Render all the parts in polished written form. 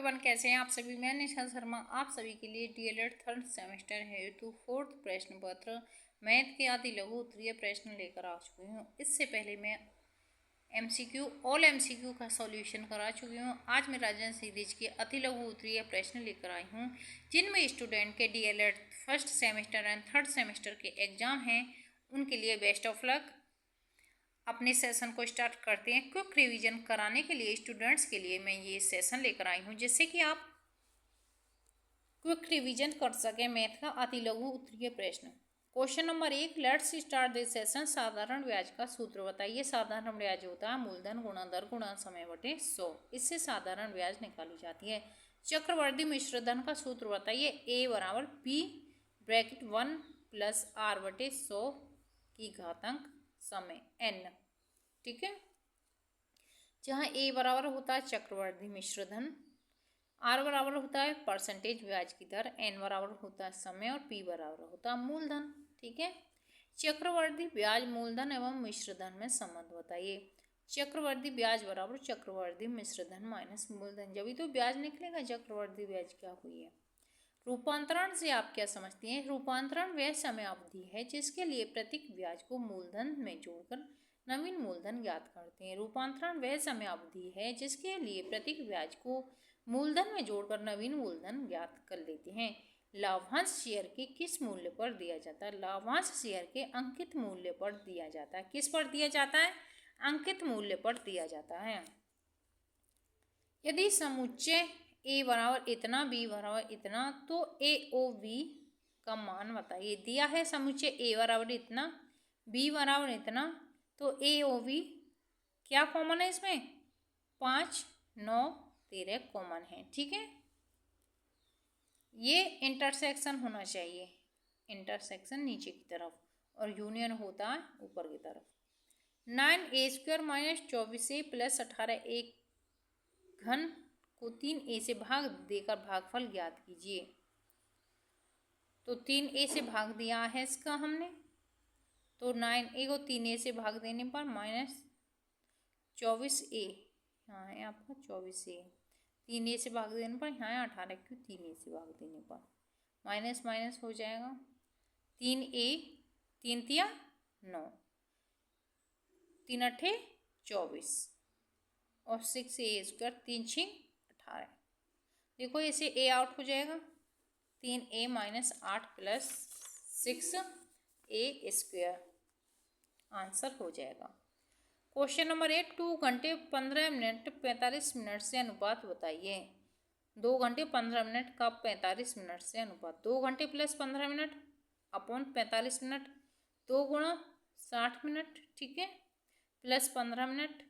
Everyone, कैसे हैं आप सभी। मैं निशा शर्मा आप सभी के लिए डीएलएड थर्ड सेमेस्टर हेतु फोर्थ प्रश्न पत्र मैथ के आदि लघु उत्तरीय प्रश्न लेकर आ चुकी हूँ। इससे पहले मैं ऑल एमसीक्यू का सॉल्यूशन करा चुकी हूँ। आज मैं राजन सीरीज के अति लघु उत्तरीय प्रश्न लेकर आई हूँ, जिनमें स्टूडेंट के DElEd first semester and third semester के एग्जाम हैं। उनके लिए बेस्ट ऑफ लक। अपने सेशन को स्टार्ट करते हैं। क्विक रिवीजन कराने के लिए स्टूडेंट्स के लिए मैं ये सेशन लेकर आई हूँ, जिससे कि आप क्विक रिवीजन कर सकें मैथ का अति लघु उत्तरीय प्रश्न। Question number 1, let's start this session. साधारण ब्याज का सूत्र बताइए। साधारण ब्याज होता है मूलधन गुणा दर गुणा समय बटे 100। इससे साधारण ब्याज निकाली जाती है। चक्रवर्ती मिश्र धन का सूत्र बताइए। A बराबर P ब्रैकेट 1 प्लस R बटे 100 की घातांक समय n। ठीक है, जहाँ A बराबर होता है चक्रवर्ती मिश्र धन, R बराबर होता है परसेंटेज ब्याज की दर, n बराबर होता है समय और P बराबर होता है मूलधन। ठीक है, चक्रवर्ती ब्याज मूलधन एवं मिश्र धन में संबंध बताइए। चक्रवर्ती ब्याज बराबर चक्रवर्ती मिश्र धन माइनस मूलधन, जब भी तो ब्याज निकलेगा चक्रवर्ती ब्याज क्या हुई है। रूपांतरण से आप क्या समझते हैं। रूपांतरण वह समय अवधि है जिसके लिए प्रत्येक ब्याज को मूलधन में जोड़कर नवीन मूलधन ज्ञात करते हैं। रूपांतरण वह समय अवधि है जिसके लिए प्रत्येक ब्याज को मूलधन में जोड़कर नवीन मूलधन ज्ञात कर लेते हैं। लाभांश शेयर के किस मूल्य पर दिया जाता है। लाभांश शेयर के अंकित मूल्य पर दिया जाता है। किस पर दिया जाता है। अंकित मूल्य पर दिया जाता है। यदि समुच्चय A बराबर इतना, B बराबर इतना, तो AOV का मान बताइए। दिया है समुच्चय A बराबर इतना, B बराबर इतना, तो AOV क्या कॉमन है इसमें। 5, 9, 13 कॉमन है। ठीक है, ये इंटरसेक्शन होना चाहिए। इंटरसेक्शन नीचे की तरफ और यूनियन होता है ऊपर की तरफ। 9A² minus 24A plus 18A घन को 3A से भाग देकर भागफल ज्ञात कीजिए। तो 3A से भाग दिया है इसका हमने, तो 9A को 3A से भाग देने पर माइनस 24A, यहाँ है आपका 24A, 3A से भाग देने पर यहाँ है 18 क्यों 3A से भाग देने पर माइनस माइनस हो जाएगा। 3A 3 तिया 9, 3 अठे 24 और 6A² 3 6 18। देखो इसे A आउट हो जाएगा। 3A minus 8 plus 6A² answer हो जाएगा। क्वेश्चन नंबर 8, 2 घंटे 15 मिनट 45 मिनट से अनुपात बताइए। 2 घंटे 15 मिनट का 45 मिनट से अनुपात। 2 घंटे प्लस 15 मिनट अपॉन 45 मिनट, 2 गुणा 60 मिनट। ठीक है, प्लस 15 मिनट,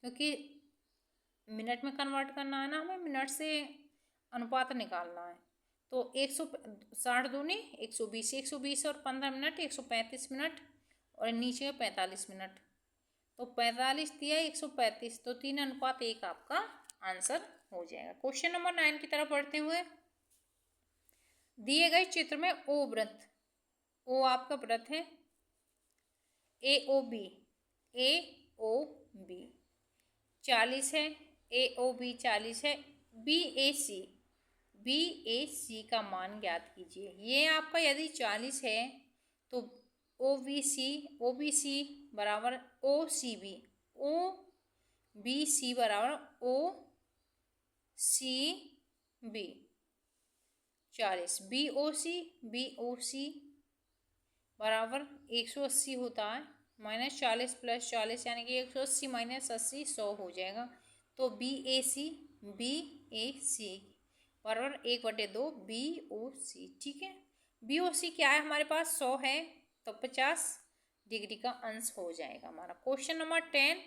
क्योंकि मिनट में कन्वर्ट करना है ना हमें, मिनट से अनुपात निकालना है। तो 160 दूनी 120, 120 और 15 मिनट 135 मिनट और नीचे 45 मिनट, तो 45 दिया 135, तो 3:1 आपका आंसर हो जाएगा। क्वेश्चन नंबर 9 की तरफ बढ़ते हुए, दिए गए चित्र में O वृत्त, O आपका वृत्त है, AOB 40 है, AOB 40 है, BAC का मान ज्ञात कीजिए। ये आपका यदि 40 है तो OBC बराबर OCB, OBC बराबर OCB 40, BOC बराबर 180 होता है, माइनस 40 प्लस 40 यानी कि 180 माइनस 80 100 हो जाएगा। तो BAC बराबर 1/2 BOC। ठीक है, BOC क्या है हमारे पास 100 है, तो 50 डिग्री का अंश हो जाएगा हमारा। क्वेश्चन नंबर 10,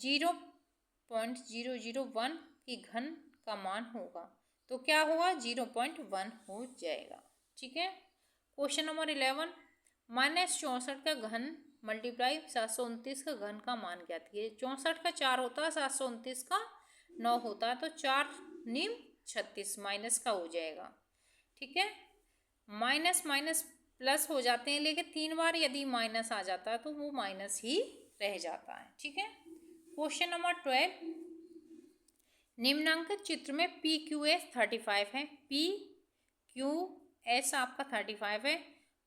0.001 की घन का मान होगा, तो क्या होगा 0.1 हो जाएगा। ठीक है, क्वेश्चन नंबर 11, -64 का घन मल्टीप्लाई 729 का घन का मान ज्ञात कीजिए। 64 का 4 होता है, 729 का 9 होता है, तो 4 9 36 माइनस का हो जाएगा। ठीक है, माइनस माइनस प्लस हो जाते हैं, लेकिन 3 बार यदि माइनस आ जाता है तो वो माइनस ही रह जाता है। ठीक है, क्वेश्चन नंबर 12, निम्नांकित चित्र में PQS 35 है, PQS आपका 35 है,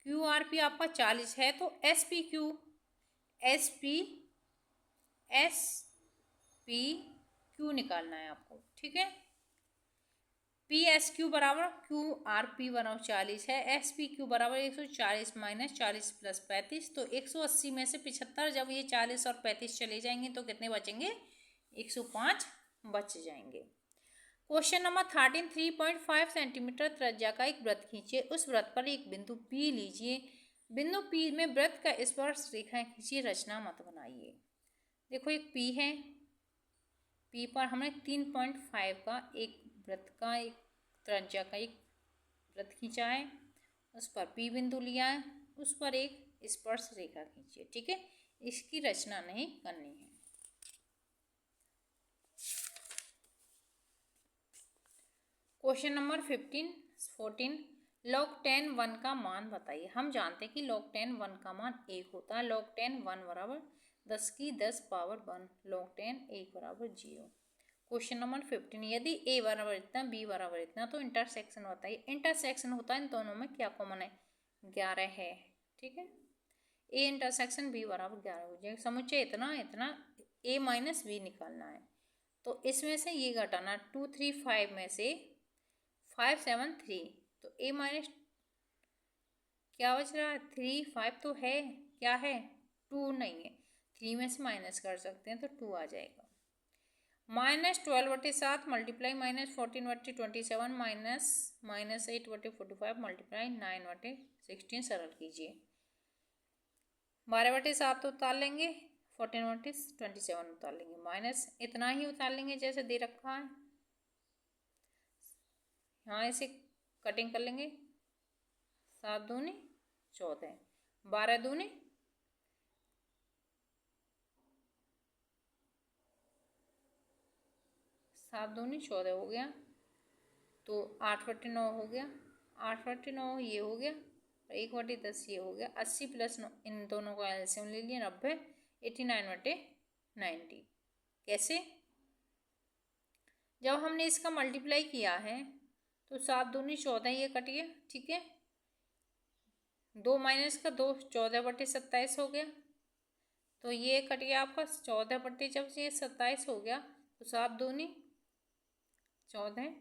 QRP आपका 40 है, तो SPQ निकालना है आपको। ठीक है, PSQ बराबर QRP बराबर 40 है, SPQ बराबर 140 माइनस 40 प्लस 35, तो 180 में से 75 जब ये 40 और 35 चले जाएंगे तो कितने बचेंगे? 105 बच जाएंगे। क्वेश्चन नंबर 13, 3.5 सेंटीमीटर त्रिज्या का एक वृत्त खींचिए। उस वृत्त पर एक बिंदु P लीजिए। बिंदु P में वृत्त का स्पर्श रेखाएं खींचिए, रचना मत बनाइए। देखो एक P है, P पर हमने 3.5 का एक वृत्त का एक त्रिज्या का एक वृत्त खींचा है, उस पर P बिंदु लिया है, उस पर एक स्पर्श रेखा खींचिए। ठीक है, इसकी रचना नहीं करनी है। क्वेश्चन नंबर 14, log 10 1 का मान बताइए। हम जानते हैं कि log 10 1 का मान 1 होता है। log 10 1 बराबर 10 की 10 पावर 1, log 10 1 बराबर 0। क्वेश्चन नंबर 15, यदि A बराबर इतना, B बराबर इतना, तो इंटरसेक्शन बताइए। इंटरसेक्शन होता है इन दोनों में क्या कॉमन है? 11 है। ठीक है, A इंटरसेक्शन B बराबर 11 हो जाएगा। समुच्चय इतना इतना A माइनस B निकालना है, तो इसमें से ये घटाना 2 3 5 में से 5 7 3, तो A माइनस क्या बच रहा है? 3 5 तो है, क्या है? 2 नहीं है, 3 में से माइनस कर सकते हैं तो 2 आ जाएगा। -12/7 मल्टीप्लाई -14/27 -8/45 मल्टीप्लाई 9/16 सरल कीजिए। 12/7 तो उतार लेंगे, 14/27 उतार लेंगे, माइनस इतना ही उतार लेंगे जैसे दे रखा है। यहाँ इसे कटिंग कर लेंगे, 7 दूनी 14, 12 दूनी 7 दूनी 14 हो गया, तो 8/9 हो गया, 8/9 ये हो गया, 1/10 ये हो गया। 80 प्लस 9, इन दोनों का एलसीएम ले लिया 90, 89/90। कैसे? जब हमने इसका मल्टीप्लाई किया है तो 7 दूनी 14 ये कट गया। ठीक है, 2 माइनस का 2, 14/27 हो गया, तो ये कट गया आपका 14 जब ये 27 हो गया, तो 7 दूनी 14,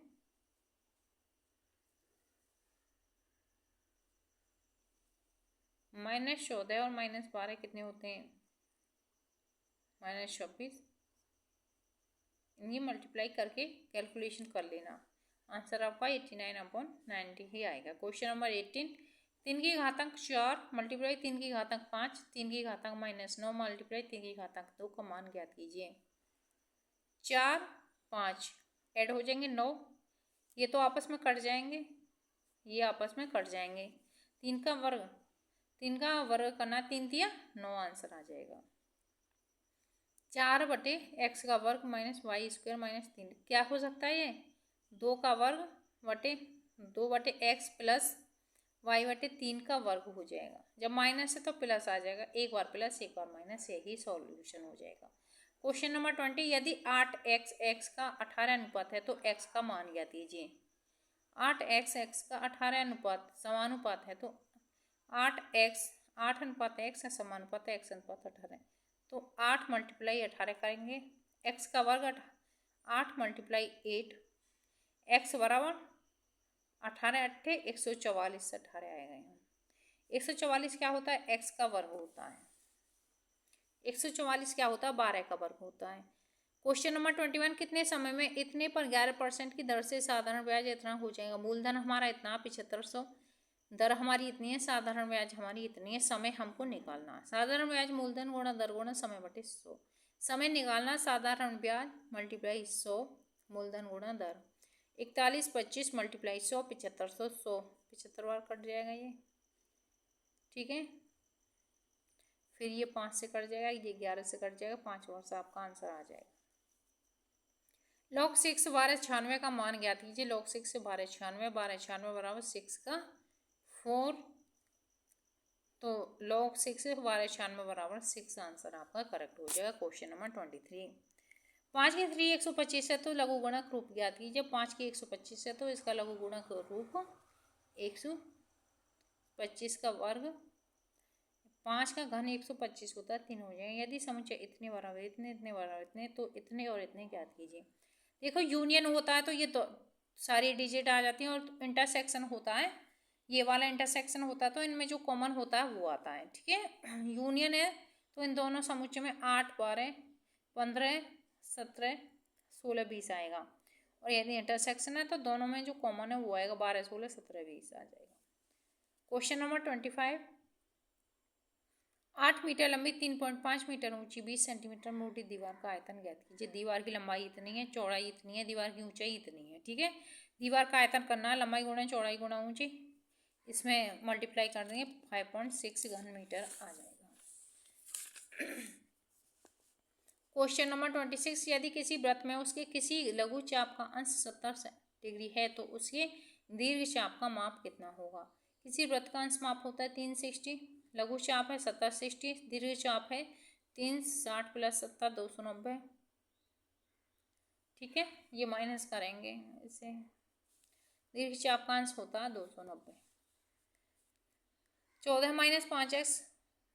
-14 और -12 कितने होते हैं? -24। इन्हें मल्टीप्लाई करके कैलकुलेशन कर लेना, आंसर आपका 89/90 ही आएगा। क्वेश्चन नंबर 18, 3 की घातांक 4 मल्टीप्लाई 3 की घातांक 5 3 की घातांक -9 मल्टीप्लाई 3 की घातांक 2 का मान ज्ञात कीजिए। 4 5 ऐड हो जाएंगे 9, ये तो आपस में कट जाएंगे, ये आपस में कट जाएंगे। 3 का वर्ग करना, 3 दिया 9, आंसर आ जाएगा। 4/x का वर्ग -y² -3 क्या हो सकता है? ये 2 का वर्ग बटे 2/x प्लस y/3 का वर्ग हो जाएगा। जब माइनस है तो प्लस आ जाएगा, एक बार प्लस एक बार माइनस, यही सॉल्यूशन हो जाएगा। क्वेश्चन नंबर 20, यदि 8x x का 18 अनुपात है तो x का मान ज्ञात कीजिए। 8x x का 18 अनुपात समानुपात है, तो 8x 8 अनुपात x है, समानुपात है x अनुपात 18, तो 8 मल्टीप्लाई 18 करेंगे, x का वर्ग 8 मल्टीप्लाई 8, x बराबर 18 8 144 से 18 आएगा। यहाँ 144 क्या होता है? x का वर्ग होता है। 144 क्या होता है? 12 का वर्ग होता है। क्वेश्चन नंबर 21, कितने समय में इतने पर 11% की दर से साधारण ब्याज इतना हो जाएगा? मूलधन हमारा इतना 7500, दर हमारी इतनी है, साधारण ब्याज हमारी इतनी है, समय हमको निकालना है। साधारण ब्याज मूलधन गुणा दर गुणा समय बटे 100। समय निकालना, साधारण ब्याज मल्टीप्लाई 100 मूलधन गुणा दर। 41 25 मल्टीप्लाई 100 7500, 100 75 बार कट जाएगा ये। ठीक है, फिर ये 5 से कट जाएगा, ये 11 से कट जाएगा, 5 बार से आपका आंसर आ जाएगा। log 6 12 96 का मान ज्ञात कीजिए। log 6 से 12 96 बराबर 6 का 4, तो log 6 से 12 96 बराबर 6 आंसर आपका करेक्ट हो जाएगा। क्वेश्चन नंबर 23, 5 की 3 125 है तो लघु गुणक रूप ज्ञात कीजिए। 5 की 125 है तो इसका लघु गुणक रूप 125 का वर्ग, 5 का घन 125 होता है, 3 हो जाएगा। यदि समुच्चय इतने बराबर इतने इतने बराबर इतने तो इतने और इतने ज्ञात कीजिए। देखो यूनियन होता है तो ये तो सारी डिजिट आ जाती हैं, और इंटरसेक्शन होता है, ये वाला इंटरसेक्शन होता है तो इनमें जो कॉमन होता है वो आता है। ठीक है, यूनियन है तो इन दोनों समुच्चय में 8 12 15 17 16 20 आएगा, और यदि इंटरसेक्शन है तो दोनों में जो कॉमन है वो आएगा, 12 16 17 20 आ जाएगा। क्वेश्चन नंबर 25, 8 मीटर लंबी 3.5 मीटर ऊंची 20 सेंटीमीटर मोटी दीवार का आयतन ज्ञात कीजिए। दीवार की लंबाई इतनी है, चौड़ाई इतनी है, दीवार की ऊंचाई इतनी है। ठीक है, दीवार का आयतन करना है, लंबाई गुणा चौड़ाई गुणा ऊंची, इसमें मल्टीप्लाई कर देंगे 5.6 घन मीटर आ जाएगा। क्वेश्चन नंबर 26, यदि किसी वृत्त में उसके किसी लघु चाप का अंश 70 डिग्री है तो उसके दीर्घ चाप का माप कितना होगा। किसी वृत्त का अंश माप होता है 360, लघु चाप है 70 60, दीर्घ चाप है 360 + 70 290। ठीक है, ये माइनस करेंगे इसे, दीर्घ चाप का अंश होता है 290। 14 - 5x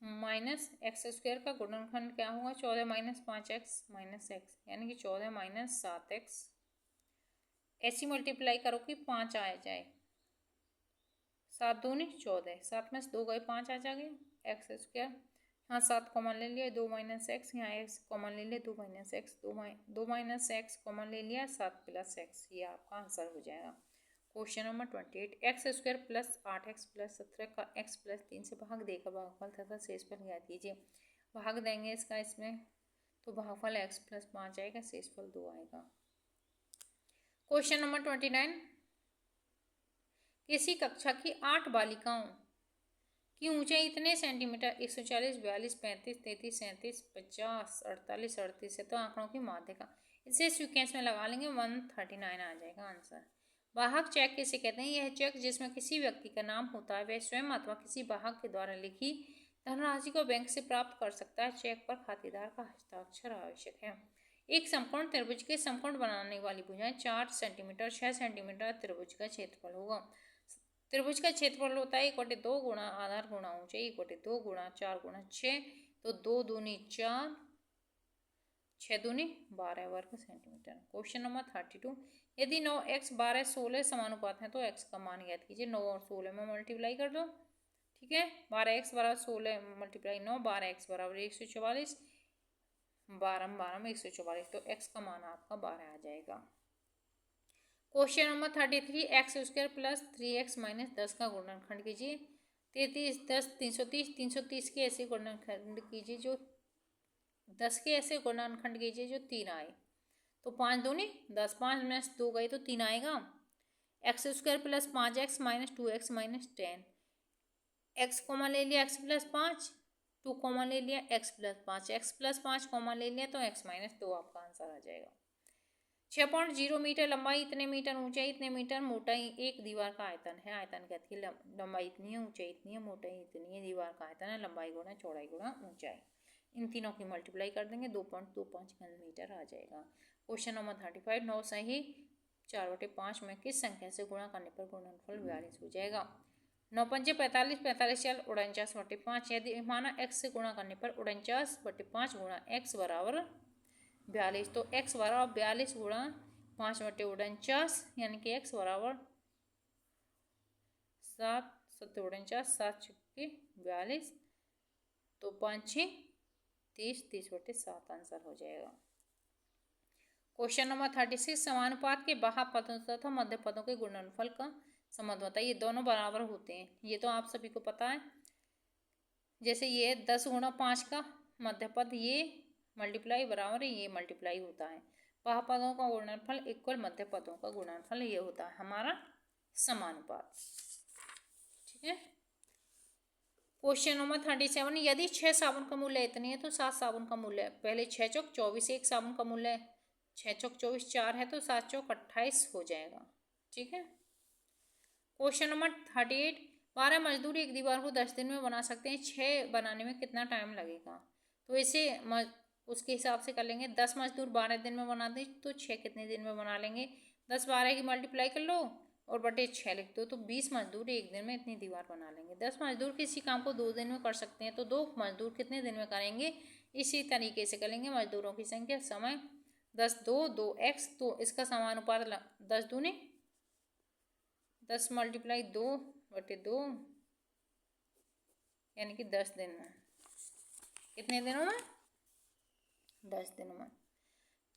- x² का गुणनखंड क्या होगा। 14 - 5x - x यानी कि 14 - 7x। ऐसी मल्टीप्लाई करो कि 5 आ जाए, 7 दूनी 14, 7 में से 2 गए 5 आ जाएंगे, x²। यहाँ 7 कॉमन ले लिया, 2 - x, यहाँ x कॉमन ले लिया, 2 - x, 2 - x कॉमन ले लिया, 7 + x, ये आपका आंसर हो जाएगा। क्वेश्चन नंबर 28, x² + 8x + 17 का x + 3 से भाग देकर भागफल तथा शेषफल ज्ञात कीजिए। भाग देंगे इसका इसमें तो भागफल x + 5 आएगा, शेषफल 2 आएगा। क्वेश्चन नंबर 29, किसी कक्षा की 8 बालिकाओं की ऊंचाई इतने सेंटीमीटर 140 42 35 33 37 50 48 38 है तो आंकड़ों की माध्यिका, इसे सीक्वेंस में लगा लेंगे, 139 आ जाएगा आंसर। वाहक चेक किसे कहते हैं। यह चेक जिसमें किसी व्यक्ति का नाम होता है वह स्वयं अथवा किसी वाहक के द्वारा लिखी धनराशि को बैंक से प्राप्त कर सकता है। चेक पर खातेदार का हस्ताक्षर आवश्यक है। एक समकोण त्रिभुज के समकोण बनाने वाली भुजाएं 4 सेंटीमीटर 6 सेंटीमीटर त्रिभुज का क्षेत्रफल होगा। त्रिभुज का क्षेत्रफल होता है 1/2 गुणा आधार गुणा ऊंचाई, 1/2 गुणा 4 गुणा 6, तो 2 दूनी 4, 6 दूनी 12 वर्ग सेंटीमीटर। क्वेश्चन नंबर 32, यदि 9x 12 16 समानुपात है तो x का मान ज्ञात कीजिए। 9 और 16 में मल्टीप्लाई कर दो। ठीक है, 12x = 16 × 9, 12x = 144, 12 में 144, तो x का मान आपका 12 आ जाएगा। क्वेश्चन नंबर 33, x² + 3x - 10 का गुणनखंड कीजिए। 33 10 330, 330 के ऐसे गुणनखंड कीजिए जो 10 के ऐसे गुणनखंड कीजिए जो 3 आए, तो 5 दूनी 10, 5 में से 2 गए तो 3 आएगा। x² + 5x - 2x - 10, x common ले लिया, x + 5, 2 कॉमन ले लिया, x + 5, x + 5 कॉमन ले लिया तो x - 2 आपका आंसर आ जाएगा। 6.0 मीटर लंबाई, इतने मीटर ऊंचाई, इतने मीटर मोटाई एक दीवार का आयतन है। आयतन कहती है लंबाई इतनी है, ऊंचाई इतनी है, मोटाई इतनी है, दीवार का आयतन है लंबाई गुणा चौड़ाई गुणा ऊंचाई। इन तीनों की मल्टीप्लाई कर देंगे, 2.25 घन मीटर आ जाएगा। क्वेश्चन नंबर 35, 9 सही 4/5 में किस संख्या से गुणा करने पर गुणनफल 42 हो जाएगा। 9 पंजे 45, 45 4 49/5। यदि माना x से गुणा करने पर 49/5 गुणा x बराबर 42, तो x बराबर 42 गुणा 5/49 यानी कि x बराबर 7 7 49, 7 × 42, तो 5 6 30, 30/7 आंसर हो जाएगा। क्वेश्चन नंबर 36, समानुपात के बाह्य पदों तथा मध्य पदों के गुणनफल का संबंध बताइए। दोनों बराबर होते हैं, ये तो आप सभी को पता है। जैसे ये 10 × 5 का मध्य पद, ये मल्टीप्लाई बराबर है, ये मल्टीप्लाई होता है। बाह्य पदों का गुणनफल इक्वल मध्य पदों का गुणनफल, ये होता है हमारा समानुपात। ठीक है, क्वेश्चन नंबर 37, यदि 6 साबुन का मूल्य इतनी है तो 7 साबुन का मूल्य, पहले 6 चौक 24, एक साबुन का मूल्य 6 चौक 24 4 है तो 7 चौक 28 हो जाएगा। ठीक है, क्वेश्चन नंबर 38, 12 मजदूर एक दीवार को 10 दिन में बना सकते हैं, 6 बनाने में कितना टाइम लगेगा। तो इसे उसके हिसाब से कर लेंगे। 10 मजदूर 12 दिन में बना दें तो 6 कितने दिन में बना लेंगे? 10 12 की मल्टीप्लाई कर लो और बटे 6 लिख दो, तो 20 मजदूर एक दिन में इतनी दीवार बना लेंगे। 10 मजदूर किसी काम को 2 दिन में कर सकते हैं, तो 2 मजदूर कितने दिन में करेंगे? इसी तरीके से करेंगे। मजदूरों की संख्या समय 10 2 2x, तो इसका समानुपात 10 दूनी 10 मल्टीप्लाई 2 बटे 2 यानी कि 10 दिन में। कितने दिनों में? 10 दिनों में।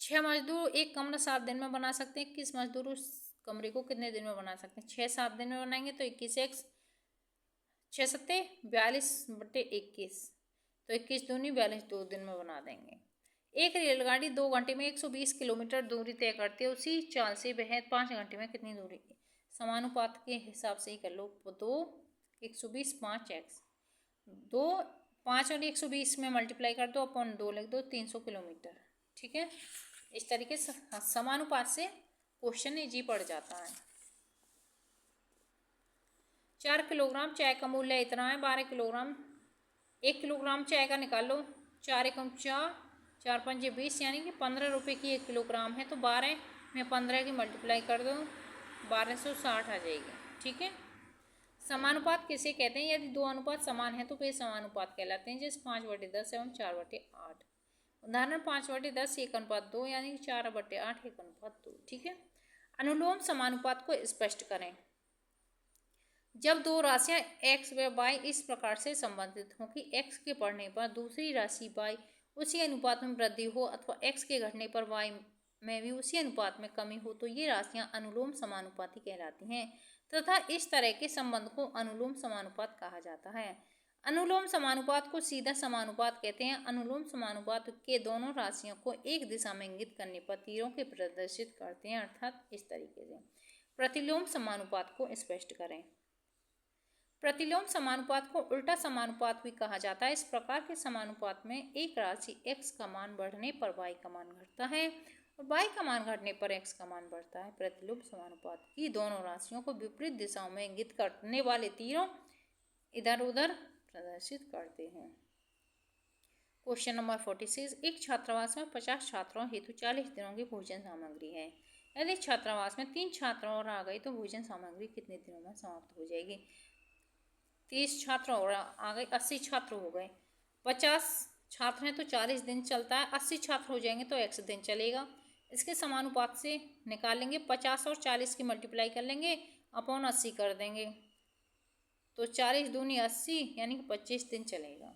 6 मजदूर एक कमरा 7 दिन में बना सकते हैं। 21 मजदूर उस कमरे को कितने दिन में बना सकते हैं? 6 7 दिन में बनाएंगे तो 21x 6 सत्ते 42 बटे 21, तो 21 दूनी 42 2 दिन में बना देंगे। एक रेलगाड़ी 2 घंटे में 120 किलोमीटर दूरी तय करती है, उसी चाल से वह 5 घंटे में कितनी दूरी? समानुपात के हिसाब से ही कर लो। 2 120 5x, 2 5 और 120 में मल्टीप्लाई कर दो, अपन 2 लिख दो, 300 किलोमीटर। ठीक है, इस तरीके से समानुपात से क्वेश्चन इजी पड़ जाता है। 4 किलोग्राम चाय का मूल्य इतना है, 12 किलोग्राम 1 किलोग्राम चाय का निकाल लो। 4 एकम 4 4 पंजे 20 यानी कि 15 रुपये की 1 किलोग्राम है, तो 12 में 15 की मल्टीप्लाई कर दो, 1260 आ जाएगी। ठीक है, समानुपात किसे कहते हैं? यदि दो अनुपात समान है तो वे समानुपात कहलाते हैं, जैसे 5/10 एवं 4/8। उदाहरण 5/10 1:2 यानी कि 4/8 1:2। ठीक है, अनुलोम समानुपात को स्पष्ट करें। जब दो राशियां x व y इस प्रकार से संबंधित हों कि x के बढ़ने पर दूसरी राशि y उसी अनुपात में वृद्धि हो अथवा x के घटने पर y में भी उसी अनुपात में कमी हो, तो ये राशियां अनुलोम समानुपाती कहलाती हैं तथा इस तरह के संबंध को अनुलोम समानुपात कहा जाता है। अनुलोम समानुपात को सीधा समानुपात कहते हैं। अनुलोम समानुपात के दोनों राशियों को एक दिशा में इंगित करने पर तीरों के प्रदर्शित करते हैं, अर्थात इस तरीके से। प्रतिलोम समानुपात को स्पष्ट करें। प्रतिलोम समानुपात को उल्टा समानुपात भी कहा जाता है। इस प्रकार के समानुपात में एक राशि x का मान बढ़ने पर y का मान घटता है और y का मान घटने पर x का मान बढ़ता है। प्रतिलोम समानुपात की दोनों राशियों को विपरीत दिशाओं में इंगित करने वाले तीरों इधर उधर प्रदर्शित करते हैं। क्वेश्चन नंबर 46, एक छात्रावास में 50 छात्रों हेतु 40 दिनों की भोजन सामग्री है। यदि छात्रावास में 3 छात्रों और आ गई तो भोजन सामग्री कितने दिनों में समाप्त हो जाएगी? 30 छात्र और आ गए, 80 छात्र हो गए। 50 छात्र हैं तो 40 दिन चलता है, 80 छात्र हो जाएंगे तो x दिन चलेगा। इसके समानुपात से निकालेंगे, 50 और 40 की मल्टीप्लाई कर लेंगे, अपॉन 80 कर देंगे, तो 40 दूनी 80 यानी कि 25 दिन चलेगा।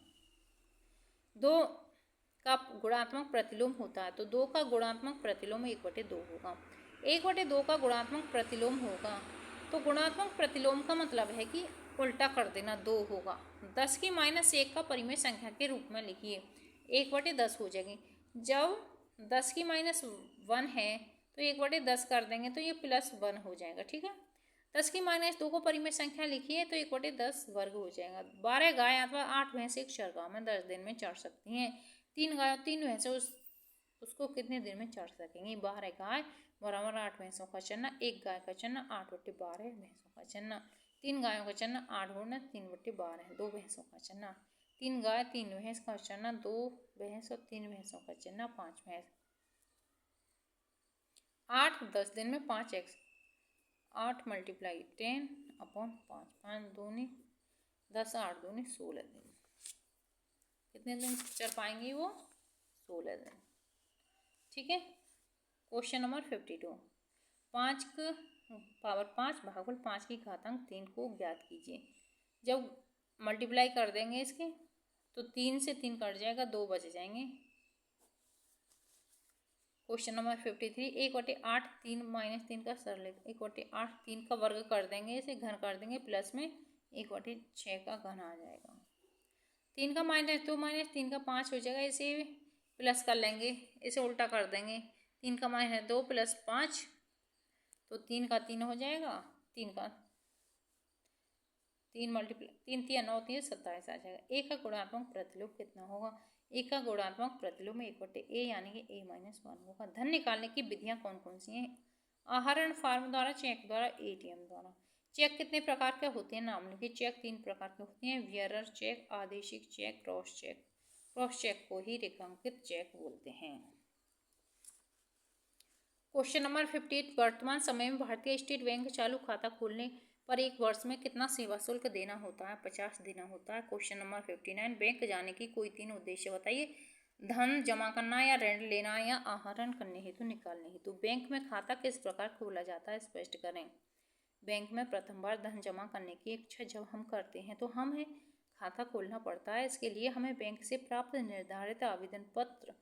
2 का गुणात्मक प्रतिलोम होता है, तो 2 का गुणात्मक प्रतिलोम 1/2 होगा। 1/2 का गुणात्मक प्रतिलोम होगा, तो गुणात्मक प्रतिलोम का मतलब है कि उल्टा कर देना, 2 होगा। 10 की -1 का परिमेय संख्या के रूप में लिखिए, 1/10 हो जाएगी। जब 10 की -1 है तो 1/10 कर देंगे तो ये +1 हो जाएगा। ठीक है, 10 की -2 को परिमेय संख्या लिखिए तो 1/10 वर्ग हो जाएगा। 12 गाय अथवा 8 भैंस एक चरगाह में 10 दिन में चढ़ सकती हैं। 3 गाय 3 भैंसे उसको कितने दिन में चढ़ सकेंगी? 12 गाय बराबर 8 भैंसों का चरना, 1 गाय का चरना 8/12 भैंसों का चरना, 3 गायों का चरना 8 गुणा 3/12, 2 भैंसों का चरना, 3 गाय 3 भैंस का चरना, 2 भैंस और 3 भैंसों का चरना, 5 भैंस। 8 10 दिन में 5x, 8 मल्टीप्लाई 10 अपॉन 5, 5 दूनी 10, 8 दूनी 16 दिन। कितने दिन चल पाएंगी वो? 16 दिन। ठीक है, क्वेश्चन नंबर 52, 5 का पावर 5 भागफल 5 की घातांक 3 को ज्ञात कीजिए। जब मल्टीप्लाई कर देंगे इसके तो 3 से 3 कट जाएगा, 2 बच जाएंगे। क्वेश्चन नंबर 53, 1/8 3 - 3 का सरल 1/8 3 का वर्ग कर देंगे, इसे घन कर देंगे, प्लस में 1/6 का घन आ जाएगा। 3 का -2 - 3 का 5 हो जाएगा, इसे प्लस कर लेंगे, इसे उल्टा कर देंगे। 3 का -2 + 5 तो 3 का 3 हो जाएगा, 3 का 3 मल्टीप्लाई 3 3 9 3 27 आ जाएगा। 1 का गुणात्मक प्रतिलोम कितना होगा? 1 का गुणात्मक प्रतिलोम 1/a यानी कि a - 1 होगा। धन निकालने की विधियां कौन कौन सी हैं? आहरण, फार्म द्वारा, चेक द्वारा, ATM द्वारा। चेक कितने प्रकार के होते हैं? नाम लिखिए। चेक 3 प्रकार के होते हैं, बियरर चेक, आदेशिक cheque, cross cheque. Cross cheque को ही रेखांकित चेक बोलते हैं। क्वेश्चन नंबर 58, वर्तमान समय में भारतीय स्टेट बैंक चालू खाता खोलने पर एक वर्ष में कितना सेवा शुल्क देना होता है? 50 देना होता है। क्वेश्चन नंबर 59, बैंक जाने की कोई 3 उद्देश्य बताइए। धन जमा करना या ऋण लेना या आहरण करने हेतु निकालने हेतु। बैंक में खाता किस प्रकार खोला जाता है, स्पष्ट करें। बैंक में प्रथम बार धन जमा करने की इच्छा जब हम करते हैं तो हमें खाता खोलना पड़ता है। इसके लिए हमें बैंक से प्राप्त निर्धारित आवेदन पत्र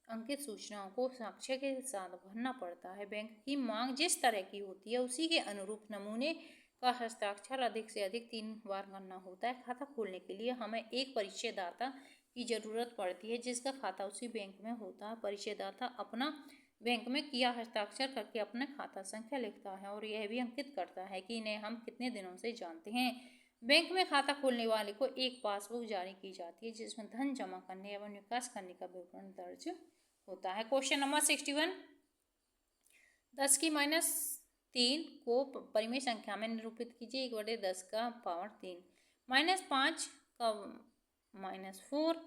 अंकित सूचनाओं को साक्ष्य के साथ भरना पड़ता है। बैंक की मांग जिस तरह की होती है उसी के अनुरूप नमूने का हस्ताक्षर अधिक से अधिक 3 बार करना होता है। खाता खोलने के लिए हमें एक परिचयदाता की जरूरत पड़ती है जिसका खाता उसी बैंक में होता है। परिचयदाता अपना बैंक में किया हस्ताक्षर करके अपना खाता संख्या लिखता है और यह भी अंकित करता है कि इन्हें हम कितने दिनों से जानते हैं। बैंक में खाता खोलने वाले को एक पासबुक जारी की जाती है जिसमें धन जमा करने एवं निकास करने का विवरण दर्ज होता है। क्वेश्चन नंबर 61, 10 की -3 को परिमेय संख्या में निरूपित कीजिए। 1/10 का पावर 3 -5 का -4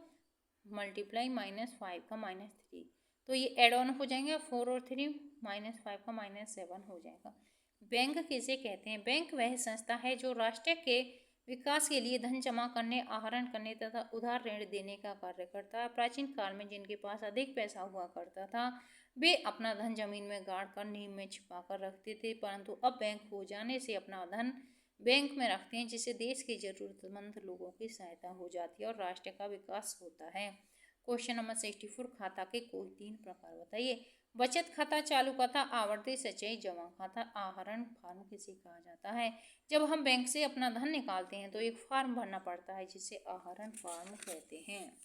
मल्टीप्लाई -5 का -3, तो ये एड ऑन हो जाएंगे। 4 और 3 -5 का -7 हो जाएगा। बैंक किसे कहते हैं? बैंक वह संस्था है जो राष्ट्र के विकास के लिए धन जमा करने, आहरण करने तथा उधार ऋण देने का कार्य करता है। प्राचीन काल में जिनके पास अधिक पैसा हुआ करता था वे अपना धन जमीन में गाड़ कर नींव में छिपा कर रखते थे, परंतु अब बैंक हो जाने से अपना धन बैंक में रखते हैं जिससे देश के जरूरतमंद लोगों की सहायता हो जाती है और राष्ट्र का विकास होता है। क्वेश्चन नंबर 64, खाता के कोई 3 प्रकार बताइए। बचत खाता, चालू खाता, आवर्ती संचयी जमा खाता। आहरण फॉर्म किसे कहा जाता है? जब हम बैंक से अपना धन निकालते हैं तो एक फॉर्म भरना पड़ता है जिसे आहरण फॉर्म कहते हैं।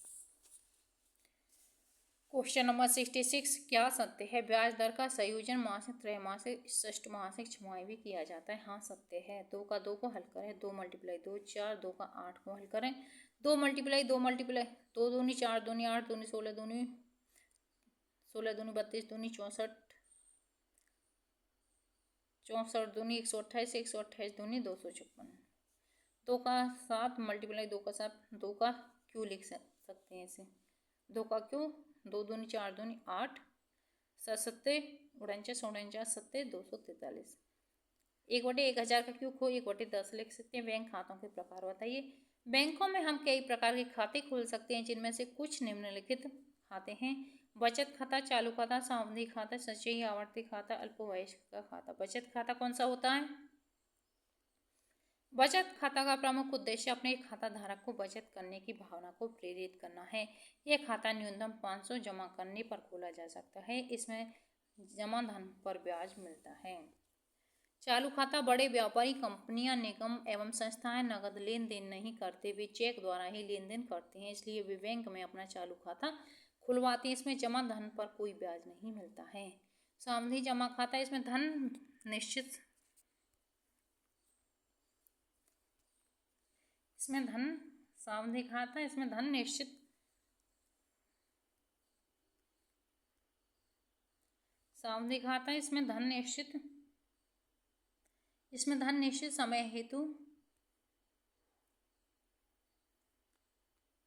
क्वेश्चन नंबर 66, क्या सत्य है ब्याज दर का संयोजन मासिक, त्रैमासिक, षष्टमासिक, छमाही किया जाता है? हाँ सत्य है। 2 का 2 को हल करें, 2 × 2 4, 2 का 8 को हल करें, 2 × 2 × 2 दूनी 4 दूनी 8 दूनी 16 दूनी 32 दूनी 64 64 दूनी 128 128 दूनी 256, 2 का 7 × 2 का 7, 2 का क्यों लिख सकते हैं इसे, 2 का क्यों, 2 दूनी 4 दूनी 8, 7 सत्ते 49 49 सत्ते 243। 1/1000 का क्यों खो 1/10 लिख सकते हैं। बैंक खातों के प्रकार बताइए। बैंकों में हम कई प्रकार के खाते खोल सकते हैं जिनमें से कुछ निम्नलिखित खाते हैं। बचत खाता, चालू खाता, सावधि खाता, संचयी आवर्ती खाता, अल्पवयस्क का खाता। बचत खाता कौन सा होता है? बचत खाता का प्रमुख उद्देश्य अपने खाता धारक को बचत करने की भावना को प्रेरित करना है। यह खाता न्यूनतम 500 जमा करने पर खोला जा सकता है। इसमें जमा धन पर ब्याज मिलता है। चालू खाता, बड़े व्यापारी, कंपनियां, निगम एवं संस्थाएं नगद लेन देन नहीं करते, वे चेक द्वारा ही लेन देन करते हैं, इसलिए वे बैंक में अपना चालू खाता खुलवाते हैं। इसमें जमा धन पर कोई ब्याज नहीं मिलता है। सावधि जमा खाता, इसमें धन निश्चित सावधि खाता, इसमें धन निश्चित इसमें धन निश्चित समय हेतु